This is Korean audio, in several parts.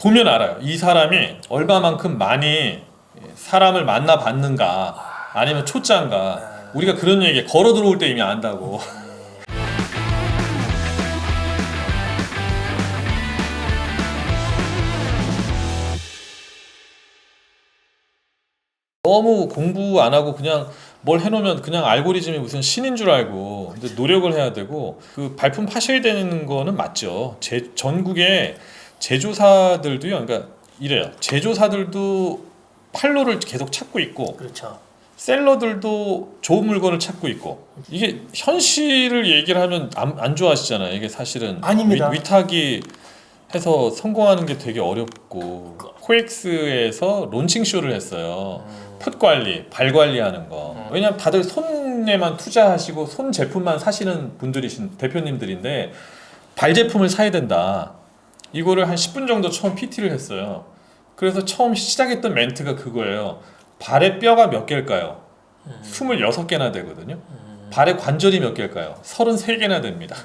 보면 알아요. 이 사람이 얼마만큼 많이 사람을 만나봤는가 아니면 초짜인가. 우리가 그런 얘기 걸어 들어올 때 이미 안다고. 너무 공부 안 하고 그냥 뭘 해놓으면 그냥 알고리즘이 무슨 신인 줄 알고, 근데 노력을 해야 되고, 그 발품 파셔야 되는 거는 맞죠. 전국에 제조사들도요. 그러니까 이래요. 제조사들도 판로를 계속 찾고 있고, 그렇죠. 셀러들도 좋은 물건을 찾고 있고. 이게 현실을 얘기를 하면 안 좋아하시잖아요. 이게 사실은 아닙니다. 위탁이 해서 성공하는 게 되게 어렵고, 코엑스에서 론칭 쇼를 했어요. 풋 관리, 발 관리하는 거. 왜냐면 다들 손에만 투자하시고 손 제품만 사시는 분들이신 대표님들인데, 발 제품을 사야 된다. 이거를 한 10분 정도 처음 PT를 했어요. 그래서 처음 시작했던 멘트가 그거예요. 발의 뼈가 몇 개일까요? 26개나 되거든요. 발의 관절이 몇 개일까요? 33개나 됩니다.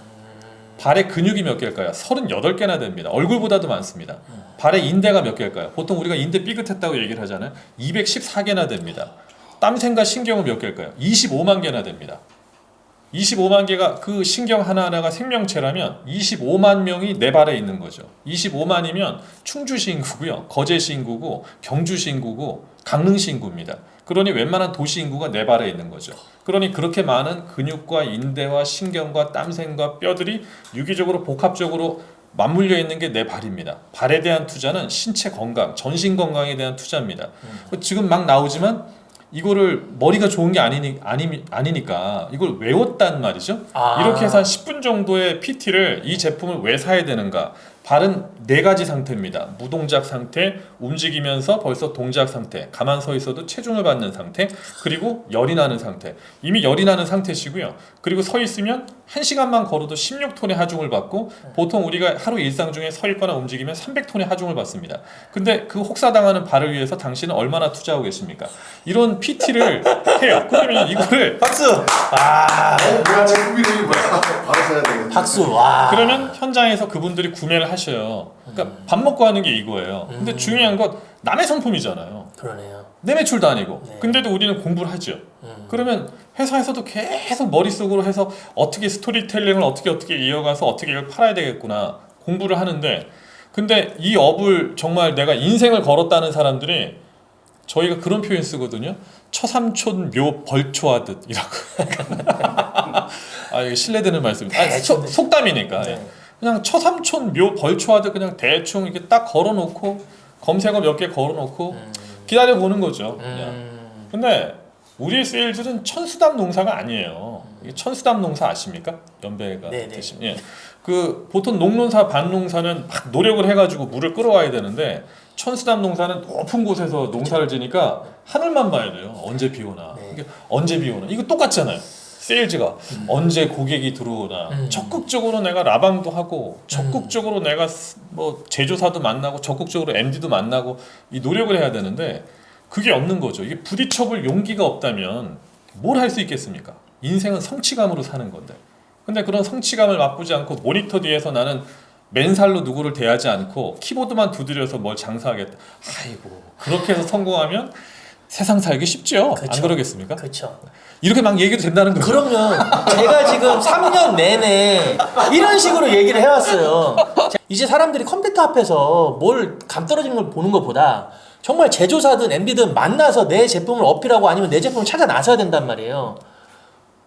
발의 근육이 몇 개일까요? 38개나 됩니다. 얼굴보다도 많습니다. 발의 인대가 몇 개일까요? 보통 우리가 인대 삐끗했다고 얘기를 하잖아요. 214개나 됩니다. 땀샘과 신경은 몇 개일까요? 25만 개나 됩니다. 25만 개가, 그 신경 하나하나가 생명체라면 25만 명이 내 발에 있는 거죠. 25만이면 충주시 인구고요, 거제시 인구고, 경주시 인구고, 강릉시 인구입니다. 그러니 웬만한 도시 인구가 내 발에 있는 거죠. 그러니 그렇게 많은 근육과 인대와 신경과 땀샘과 뼈들이 유기적으로 복합적으로 맞물려 있는 게 내 발입니다. 발에 대한 투자는 신체 건강, 전신 건강에 대한 투자입니다. 지금 막 나오지만 이거를 머리가 좋은 게 아니니까 이걸 외웠단 말이죠. 이렇게 해서 한 10분 정도의 PT를, 이 제품을 왜 사야 되는가. 발은 4가지 상태입니다. 무동작 상태, 움직이면서 벌써 동작 상태, 가만 서 있어도 체중을 받는 상태, 그리고 열이 나는 상태. 이미 열이 나는 상태시고요. 그리고 서 있으면 1시간만 걸어도 16톤의 하중을 받고, 보통 우리가 하루 일상 중에 서 있거나 움직이면 300톤의 하중을 받습니다. 근데 그 혹사당하는 발을 위해서 당신은 얼마나 투자하고 계십니까? 이런 PT를 해요. 그러면 이거를 박수. 뭐야, 제품 이름이 뭐야? 바로 써야 되겠네. 박수. 와. 그러면 현장에서 그분들이 구매를 하셔요. 그러니까 밥 먹고 하는 게 이거예요. 근데 중요한 건 남의 상품이잖아요. 그러네요. 내 매출도 아니고. 네. 근데도 우리는 공부를 하죠. 그러면 회사에서도 계속 머릿속으로 해서 어떻게 스토리텔링을 어떻게 이어가서 어떻게 이걸 팔아야 되겠구나 공부를 하는데, 근데 이 업을 정말 내가 인생을 걸었다는 사람들이, 저희가 그런 표현 쓰거든요. 처삼촌 묘 벌초하듯이라고. 이게 신뢰되는 말씀입니다. 속담이니까. 네. 그냥 처삼촌 묘 벌초하듯 그냥 대충 이렇게 딱 걸어놓고, 검색어 몇 개 걸어놓고 기다려 보는 거죠. 그냥. 근데 우리의 세일즈는 천수담 농사가 아니에요. 이게 천수담 농사 아십니까? 연배가 되시면. 예. 그 보통 농농사, 반농사는 막 노력을 해가지고 물을 끌어와야 되는데, 천수담 농사는 높은 곳에서 농사를 지니까 하늘만 봐야 돼요. 언제 비 오나. 이게 언제 비 오나. 이거 똑같잖아요. 세일즈가 언제 고객이 들어오나. 적극적으로 내가 라방도 하고, 적극적으로 내가 뭐 제조사도 만나고, 적극적으로 MD도 만나고, 이 노력을 해야 되는데 그게 없는 거죠. 이게 부딪혀볼 용기가 없다면 뭘 할 수 있겠습니까? 인생은 성취감으로 사는 건데. 근데 그런 성취감을 맛보지 않고 모니터 뒤에서 나는 맨살로 누구를 대하지 않고 키보드만 두드려서 뭘 장사하겠다. 아이고, 그렇게 해서 성공하면 세상 살기 쉽죠? 그쵸. 안 그러겠습니까? 그렇죠. 이렇게 막 얘기도 된다는 거죠. 그럼요. 제가 지금 3년 내내 이런 식으로 얘기를 해왔어요. 이제 사람들이 컴퓨터 앞에서 뭘 감떨어지는 걸 보는 것보다 정말 제조사든 MD든 만나서 내 제품을 어필하고 아니면 내 제품을 찾아 나서야 된단 말이에요.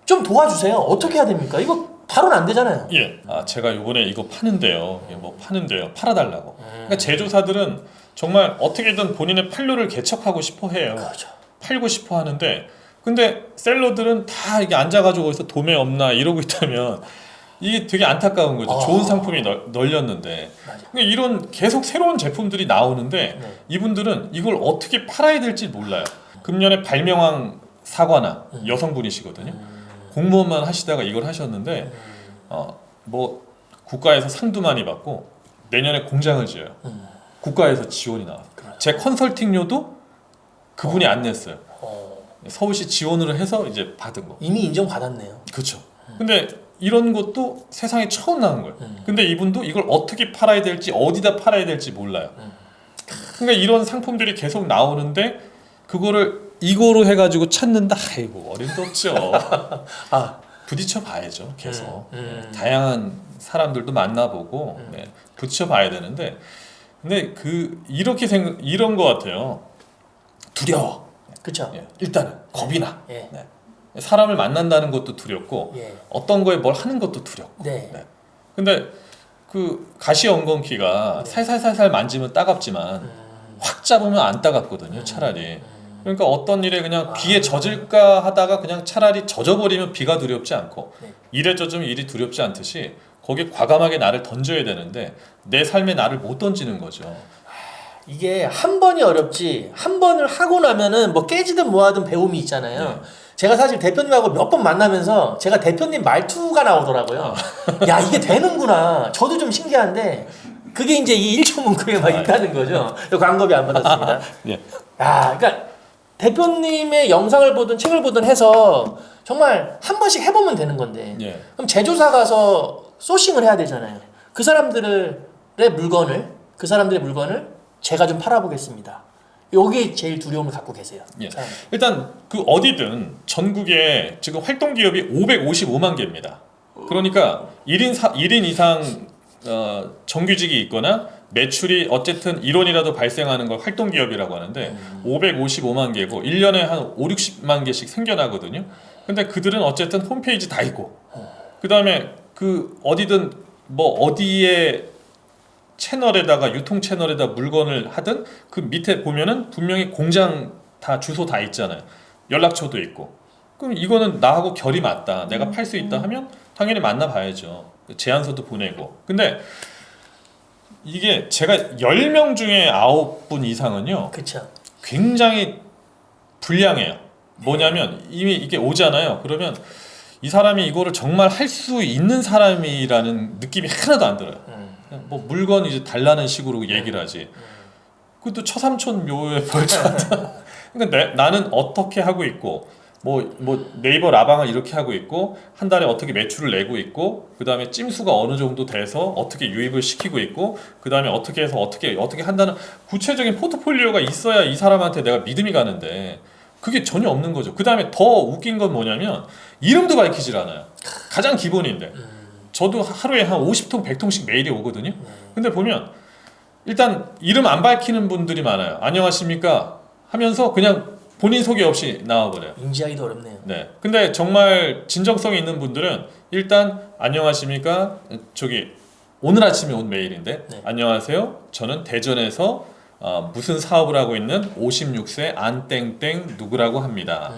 좀 도와주세요. 어떻게 해야 됩니까? 이거 바로는 안 되잖아요. 예. 제가 요번에 이거 파는데요. 뭐 파는데요. 팔아달라고. 그러니까 제조사들은 정말 어떻게든 본인의 판로를 개척하고 싶어 해요. 그렇죠. 팔고 싶어 하는데, 근데 셀러들은 다 이게 앉아가지고 거기서 도매 없나 이러고 있다면 이게 되게 안타까운 거죠. 좋은 상품이 널렸는데. 그러니까 이런 계속 새로운 제품들이 나오는데 이분들은 이걸 어떻게 팔아야 될지 몰라요. 금년에 발명왕 사과나 여성분이시거든요. 공무원만 하시다가 이걸 하셨는데 뭐 국가에서 상도 많이 받고 내년에 공장을 지어요. 국가에서 지원이 나와요. 제 컨설팅료도 그분이 안 냈어요. 서울시 지원을 해서 이제 받은 거. 이미 인정받았네요. 그렇죠. 근데 이런 것도 세상에 처음 나온 거예요. 근데 이분도 이걸 어떻게 팔아야 될지 어디다 팔아야 될지 몰라요. 그러니까 이런 상품들이 계속 나오는데 그거를 이거로 해가지고 찾는다. 아이고 어림도 없죠. 부딪혀 봐야죠. 계속 다양한 사람들도 만나보고 부딪혀 봐야 되는데 근데 이렇게 이런 거 같아요. 두려워. 그렇죠. 일단은 겁이 나. 예. 네. 사람을 만난다는 것도 두렵고 예. 어떤 거에 뭘 하는 것도 두렵고. 네. 근데 그 가시엉겅퀴가 살살살살 만지면 따갑지만 확 잡으면 안 따갑거든요. 차라리. 그러니까 어떤 일에 그냥 비에 젖을까 하다가 그냥 차라리 젖어버리면 비가 두렵지 않고 네. 일에 젖으면 일이 두렵지 않듯이 거기에 과감하게 나를 던져야 되는데 내 삶에 나를 못 던지는 거죠. 이게 한 번이 어렵지 한 번을 하고 나면은 뭐 깨지든 뭐하든 배움이 있잖아요. 제가 사실 대표님하고 몇 번 만나면서 제가 대표님 말투가 나오더라고요. 야 이게 되는구나. 저도 좀 신기한데 그게 이제 이 1초 문구에 막 있다는 거죠. 광고비 안 받았습니다. 예. 야, 그러니까 대표님의 영상을 보든 책을 보든 해서 정말 한 번씩 해보면 되는 건데 예. 그럼 제조사 가서 소싱을 해야 되잖아요. 그 사람들의 물건을 제가 좀 팔아보겠습니다. 여기 제일 두려움을 갖고 계세요. 예. 사람들. 일단 그 어디든 전국에 지금 활동 기업이 555만 개입니다. 그러니까 1인 이상 정규직이 있거나 매출이 어쨌든 1원이라도 발생하는 걸 활동 기업이라고 하는데 555만 개고 1년에 한 5, 60만 개씩 생겨나거든요. 근데 그들은 어쨌든 홈페이지 다 있고 그다음에 그 어디든 뭐 어디에 채널에다가 유통 채널에다 물건을 하든 그 밑에 보면은 분명히 공장 다 주소 다 있잖아요. 연락처도 있고. 그럼 이거는 나하고 결이 맞다. 내가 팔 수 있다 하면 당연히 만나봐야죠. 제안서도 보내고. 근데 이게 제가 10명 중에 9분 이상은요. 그쵸. 굉장히 불량해요. 뭐냐면 이미 이게 오잖아요. 그러면 이 사람이 이거를 정말 할 수 있는 사람이라는 느낌이 하나도 안 들어요. 그냥 뭐 물건 이제 달라는 식으로 얘기를 하지. 그것도 처삼촌 묘에 벌쳐한다. 그러니까 나는 어떻게 하고 있고 뭐 네이버 라방을 이렇게 하고 있고 한 달에 어떻게 매출을 내고 있고 그 다음에 찜수가 어느 정도 돼서 어떻게 유입을 시키고 있고 그 다음에 어떻게 해서 어떻게 한다는 구체적인 포트폴리오가 있어야 이 사람한테 내가 믿음이 가는데 그게 전혀 없는 거죠. 그 다음에 더 웃긴 건 뭐냐면 이름도 밝히질 않아요. 가장 기본인데 저도 하루에 한 50통 100통씩 메일이 오거든요. 근데 보면 일단 이름 안 밝히는 분들이 많아요. 안녕하십니까 하면서 그냥 본인 소개 없이 나와버려요. 인지하기도 어렵네요. 네. 근데 정말 진정성이 있는 분들은 일단 안녕하십니까 저기 오늘 아침에 온 메일인데 네. 안녕하세요. 저는 대전에서 무슨 사업을 하고 있는 56세 안땡땡 누구라고 합니다.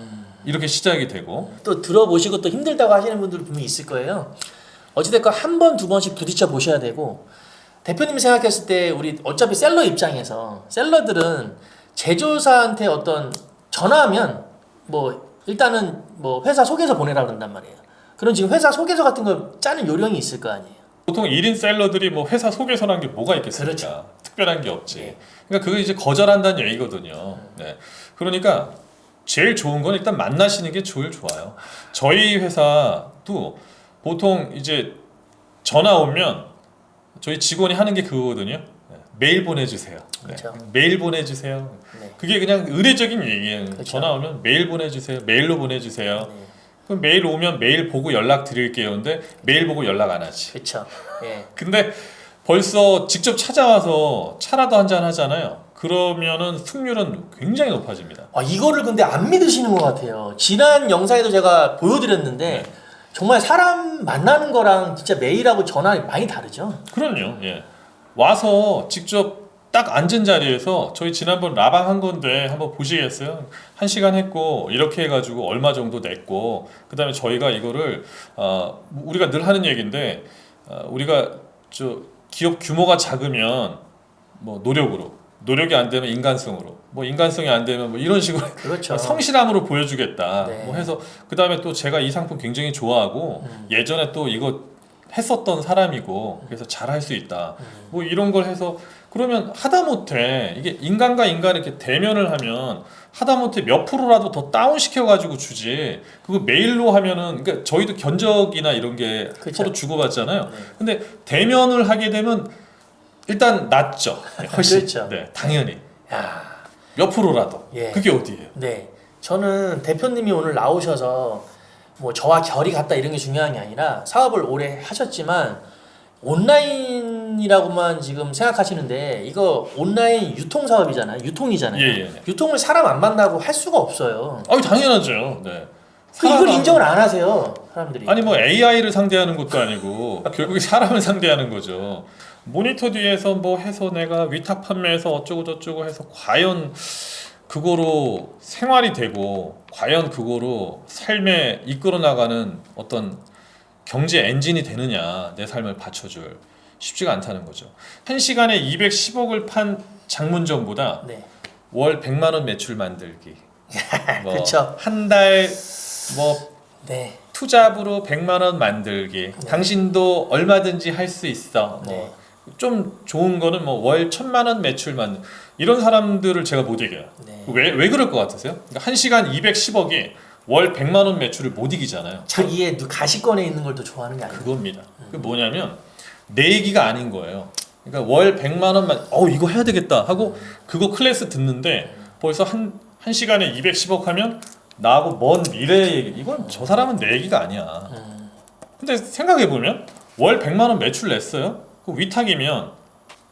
이렇게 시작이 되고 또 들어보시고 또 힘들다고 하시는 분들 분명히 있을 거예요. 어찌됐건 한 번, 두 번씩 부딪혀 보셔야 되고 대표님이 생각했을 때 우리 어차피 셀러 입장에서 셀러들은 제조사한테 어떤 전화하면 뭐 일단은 뭐 회사 소개서 보내라 그런단 말이에요. 그럼 지금 회사 소개서 같은 거 짜는 요령이 있을 거 아니에요. 보통 1인 셀러들이 뭐 회사 소개서란 게 뭐가 있겠습니까? 그렇죠. 특별한 게 없지. 네. 그러니까 그거 이제 거절한다는 얘기거든요. 네. 그러니까 제일 좋은 건 일단 만나시는 게 제일 좋아요. 저희 회사도 보통 이제 전화 오면 저희 직원이 하는 게 그거거든요. 네. 메일 보내주세요. 네. 그렇죠. 메일 보내주세요. 네. 그게 그냥 의례적인 얘기예요. 그렇죠. 전화 오면 메일 보내주세요. 메일로 보내주세요. 네. 그럼 메일 오면 메일 보고 연락 드릴게요. 근데 메일 보고 연락 안 하지. 그렇죠. 예. 근데 벌써 직접 찾아와서 차라도 한잔 하잖아요. 그러면은 승률은 굉장히 높아집니다. 이거를 근데 안 믿으시는 것 같아요. 지난 영상에도 제가 보여드렸는데 정말 사람 만나는 거랑 진짜 메일하고 전화 많이 다르죠. 그럼요. 예. 와서 직접 딱 앉은 자리에서 저희 지난번 라방 한 건데 한번 보시겠어요? 1시간 했고 이렇게 해가지고 얼마 정도 냈고 그 다음에 저희가 이거를 우리가 늘 하는 얘기인데 우리가 기업 규모가 작으면 뭐 노력이 안 되면 인간성으로 뭐 인간성이 안 되면 뭐 이런 식으로 그렇죠. 성실함으로 보여주겠다. 네. 뭐 해서 그 다음에 또 제가 이 상품 굉장히 좋아하고 예전에 또 이거 했었던 사람이고 그래서 잘할 수 있다. 뭐 이런 걸 해서 그러면 하다못해 이게 인간과 인간이 이렇게 대면을 하면 하다못해 몇 프로라도 더 다운 시켜가지고 주지. 그거 메일로 하면은 그러니까 저희도 견적이나 이런 게 그쵸. 서로 주고받잖아요. 네. 근데 대면을 하게 되면 일단 낫죠. 훨씬. 그렇죠. 네, 당연히 야, 몇 프로라도. 예. 그게 어디예요? 네. 저는 대표님이 오늘 나오셔서 뭐 저와 결이 같다 이런 게 중요한 게 아니라 사업을 오래 하셨지만 온라인이라고만 지금 생각하시는데 이거 온라인 유통 사업이잖아요. 유통이잖아요. 예. 유통을 사람 안 만나고 할 수가 없어요. 당연하죠. 네. 이걸 사람 인정을 안 하세요, 사람들이. 아니 뭐 AI를 상대하는 것도 아니고 결국에 사람을 상대하는 거죠. 모니터 뒤에서 뭐 해서 내가 위탁 판매해서 어쩌고 저쩌고 해서 과연 그거로 생활이 되고 과연 그거로 삶에 이끌어 나가는 어떤 경제 엔진이 되느냐, 내 삶을 받쳐줄 쉽지가 않다는 거죠. 한 시간에 210억을 판 장문점보다 네. 월 100만 원 매출 만들기. 뭐 그쵸. 한 달 뭐 네. 투잡으로 100만 원 만들기. 당신도 얼마든지 할 수 있어. 네. 뭐 좀 좋은 거는 뭐 월 1000만 원 매출만 이런 사람들을 제가 못 이겨요. 네. 왜 그럴 것 같으세요? 그러니까 한 시간 210억이 월 100만 원 매출을 못 이기잖아요. 자기의 가시권에 있는 걸 더 좋아하는 게 아니에요. 그겁니다. 그 뭐냐면 내 얘기가 아닌 거예요. 그러니까 월 100만 원만 이거 해야 되겠다 하고 그거 클래스 듣는데 벌써 한 시간에 210억 하면 나하고 먼 미래의 얘기. 이건 저 사람은 내 얘기가 아니야. 근데 생각해 보면 월 100만 원 매출 냈어요. 그 위탁이면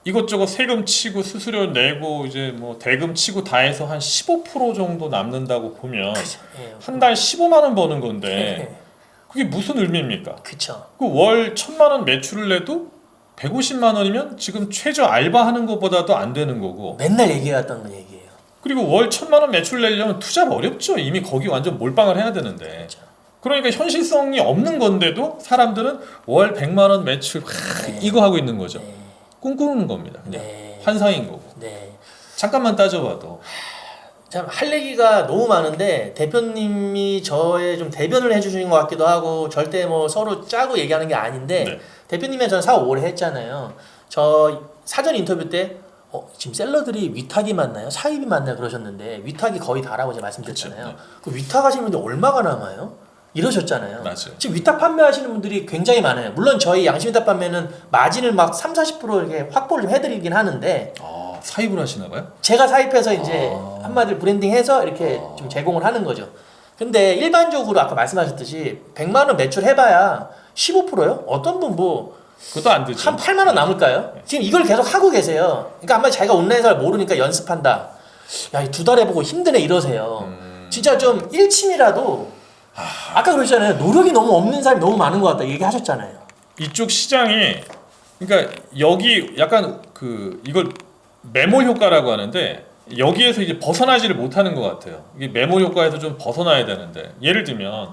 이것저것 세금 치고 수수료 내고 이제 뭐 대금 치고 다 해서 한 15% 정도 남는다고 보면 예. 한 달 15만 원 버는 건데 네. 그게 무슨 의미입니까? 그쵸. 그 월 1000만 원 매출을 내도 150만 원이면 지금 최저 알바하는 것보다도 안 되는 거고 맨날 얘기해왔던 얘기예요. 그리고 월 1000만 원 매출 내려면 투잡 어렵죠. 이미 거기 완전 몰빵을 해야 되는데 그러니까 현실성이 없는 건데도 사람들은 월 100만 원 매출 이거 하고 있는 거죠. 네. 꿈꾸는 겁니다. 그냥 네. 환상인 거고. 네. 잠깐만 따져봐도 참 할 얘기가 너무 많은데 대표님이 저의 좀 대변을 해주시는 것 같기도 하고 절대 뭐 서로 짜고 얘기하는 게 아닌데 네. 대표님이랑 저는 사업 오래 했잖아요. 저 사전 인터뷰 때 지금 셀러들이 위탁이 맞나요? 사입이 맞나요? 그러셨는데 위탁이 거의 다라고 제가 말씀드렸잖아요. 그쵸, 네. 그 위탁 하시는 분들 얼마가 남아요? 이러셨잖아요. 맞아요. 지금 위탁 판매하시는 분들이 굉장히 많아요. 물론 저희 양심 위탁 판매는 마진을 막 30-40% 이렇게 확보를 좀 해드리긴 하는데 사입을 하시나 봐요? 제가 사입해서 이제 한마디로 브랜딩해서 이렇게 좀 제공을 하는 거죠. 근데 일반적으로 아까 말씀하셨듯이 100만 원 매출 해봐야 15%요? 어떤 분 뭐 그것도 안 되죠. 한 8만 원 남을까요? 지금 이걸 계속 하고 계세요. 그러니까 아마 자기가 온라인 사를 모르니까 연습한다. 야, 이 2달 해보고 힘드네 이러세요. 진짜 좀 일침이라도 아까 그러셨잖아요. 노력이 너무 없는 사람이 너무 많은 것 같다 얘기하셨잖아요. 이쪽 시장이 그러니까 여기 약간 그 이걸 매몰 효과라고 하는데 여기에서 이제 벗어나지를 못하는 것 같아요. 이게 매몰 효과에서 좀 벗어나야 되는데 예를 들면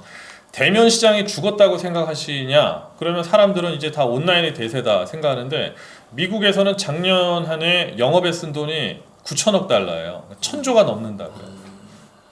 대면 시장이 죽었다고 생각하시냐? 그러면 사람들은 이제 다 온라인이 대세다 생각하는데 미국에서는 작년 한 해 영업에 쓴 돈이 9천억 달러예요. 1000조가 넘는다고요.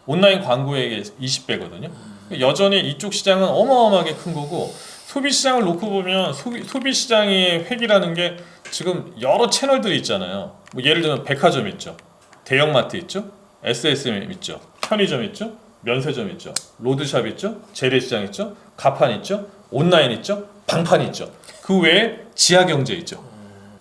온라인 광고액의 20배거든요. 여전히 이쪽 시장은 어마어마하게 큰 거고 소비 시장을 놓고 보면 소비 시장의 획이라는 게 지금 여러 채널들이 있잖아요. 뭐 예를 들면 백화점 있죠. 대형마트 있죠. SSM 있죠. 편의점 있죠. 면세점 있죠. 로드샵 있죠. 재래시장 있죠. 가판 있죠. 온라인 있죠. 방판 있죠. 그 외에 지하경제 있죠.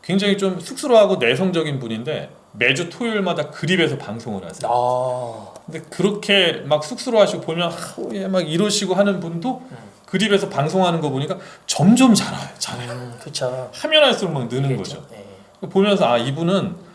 굉장히 좀 쑥스러워하고 내성적인 분인데 매주 토요일마다 그립에서 방송을 하세요. 근데 그렇게 막 쑥스러워하시고 보면 막 이러시고 하는 분도 그립에서 방송하는 거 보니까 점점 잘해요. 그렇죠. 하면 할수록 막 느는 그렇죠. 거죠. 네. 보면서 이분은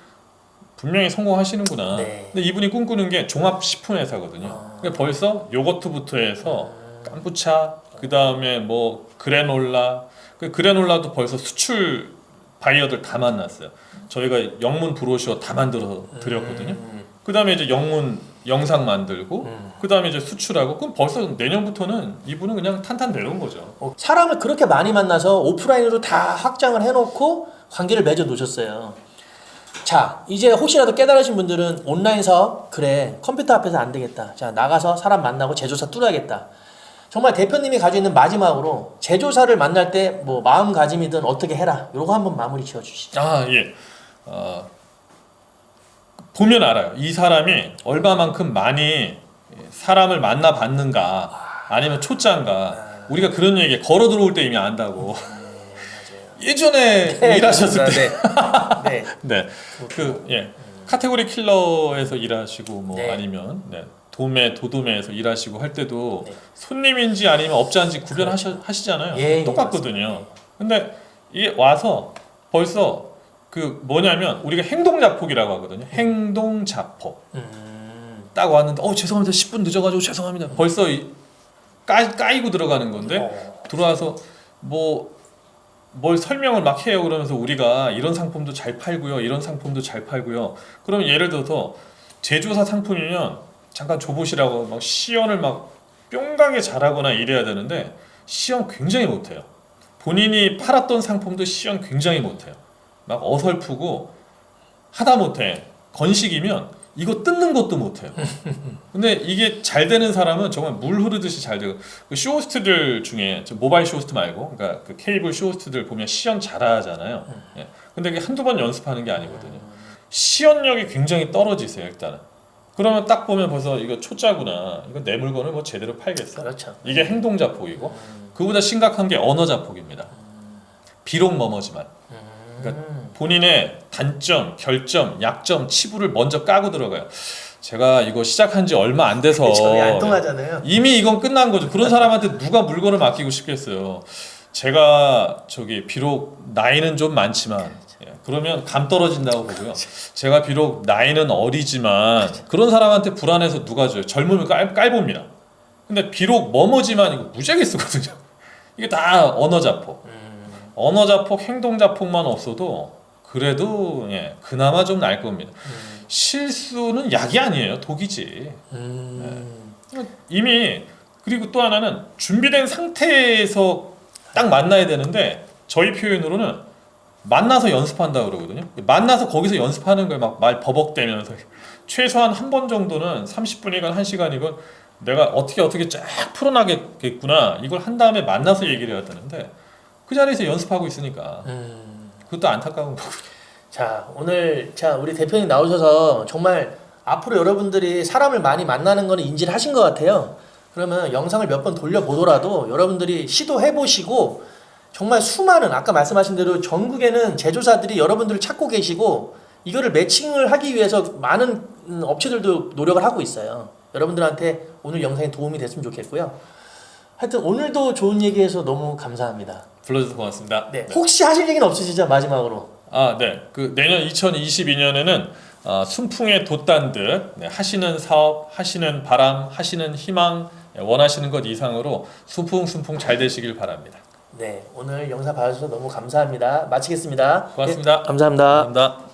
분명히 성공하시는구나. 네. 근데 이분이 꿈꾸는 게 종합식품 회사거든요. 그러니까 벌써 요거트부터 해서 깜부차, 그 다음에 뭐 그래놀라, 그 그래놀라도 벌써 수출 바이어들 다 만났어요. 저희가 영문 브로셔 다 만들어 드렸거든요. 그 다음에 이제 영상 만들고, 그 다음에 이제 수출하고, 그럼 벌써 내년부터는 이분은 그냥 탄탄 내려온 거죠. 사람을 그렇게 많이 만나서 오프라인으로 다 확장을 해놓고 관계를 맺어 놓으셨어요. 자, 이제 혹시라도 깨달으신 분들은 온라인 사업 그래 컴퓨터 앞에서 안 되겠다. 자, 나가서 사람 만나고 제조사 뚫어야겠다. 정말 대표님이 가지고 있는 마지막으로 제조사를 만날 때 뭐 마음가짐이든 어떻게 해라. 요거 한번 마무리 지어주시죠. 예. 보면 알아요. 이 사람이 얼마만큼 많이 사람을 만나봤는가, 아니면 초짜인가. 우리가 그런 얘기 걸어 들어올 때 이미 안다고. 예전에 일하셨을 때, 네. 네, 카테고리 킬러에서 일하시고 뭐 네. 아니면 도매에서 일하시고 할 때도 네. 손님인지 아니면 업자인지 구별하시잖아요. 예, 똑같거든요. 근데 이게 와서 벌써 그 뭐냐면 우리가 행동자폭이라고 하거든요. 행동자폭. 딱 왔는데 죄송합니다. 10분 늦어가지고 죄송합니다. 벌써 까이고 들어가는 건데 들어와서 뭘 설명을 막 해요. 그러면서 우리가 이런 상품도 잘 팔고요. 이런 상품도 잘 팔고요. 그러면 예를 들어서 제조사 상품이면 잠깐 줘보시라고 막 시연을 막 뿅가게 잘하거나 이래야 되는데 시연 굉장히 못해요. 본인이 팔았던 상품도 시연 굉장히 못해요. 막 어설프고 하다못해 건식이면 이거 뜯는 것도 못해요. 근데 이게 잘 되는 사람은 정말 물 흐르듯이 잘 되고 그 쇼호스트들 중에 모바일 쇼호스트 말고 그러니까 그 케이블 쇼호스트들 보면 시연 잘하잖아요. 예. 근데 그게 한두 번 연습하는 게 아니거든요. 시연력이 굉장히 떨어지세요 일단은. 그러면 딱 보면 벌써 이거 초짜구나. 이거 내 물건을 뭐 제대로 팔겠어. 그렇죠. 이게 행동자폭이고 그보다 심각한 게 언어자폭입니다. 비록 뭐뭐지만. 그러니까 본인의 단점, 결점, 약점, 치부를 먼저 까고 들어가요. 제가 이거 시작한 지 얼마 안 돼서 전에 안 통하잖아요. 이미 이건 끝난 거죠. 그런 사람한테 누가 물건을 맡기고 싶겠어요. 제가 비록 나이는 좀 많지만 그러면 감 떨어진다고 보고요. 제가 비록 나이는 어리지만 그런 사람한테 불안해서 누가 줘요. 젊음을 깔봅니다. 근데 비록 뭐뭐지만 이거 무지하게 쓰거든요. 이게 다 언어자폭. 언어자폭, 행동자폭만 없어도 그래도 그나마 좀 나을 겁니다. 실수는 약이 아니에요. 독이지. 이미 그리고 또 하나는 준비된 상태에서 딱 만나야 되는데 저희 표현으로는 만나서 연습한다고 그러거든요. 만나서 거기서 연습하는 걸 막 말 버벅대면서 최소한 한 번 정도는 30분이건 1시간이건 내가 어떻게 쫙 풀어나겠구나 이걸 한 다음에 만나서 얘기를 해야 되는데 그 자리에서 연습하고 있으니까 그것도 안타까운 거고. 자, 오늘 우리 대표님 나오셔서 정말 앞으로 여러분들이 사람을 많이 만나는 거는 인지를 하신 것 같아요. 그러면 영상을 몇 번 돌려보더라도 여러분들이 시도해보시고 정말 수많은 아까 말씀하신 대로 전국에는 제조사들이 여러분들을 찾고 계시고 이거를 매칭을 하기 위해서 많은 업체들도 노력을 하고 있어요. 여러분들한테 오늘 영상이 도움이 됐으면 좋겠고요. 하여튼 오늘도 좋은 얘기해서 너무 감사합니다. 불러주셔서 고맙습니다. 네. 혹시 하실 얘기는 없으시죠? 마지막으로. 네. 그 내년 2022년에는 순풍에 돛단 듯 하시는 사업, 하시는 바람, 하시는 희망, 원하시는 것 이상으로 순풍 잘 되시길 바랍니다. 네, 오늘 영상 봐주셔서 너무 감사합니다. 마치겠습니다. 고맙습니다. 네, 감사합니다. 감사합니다.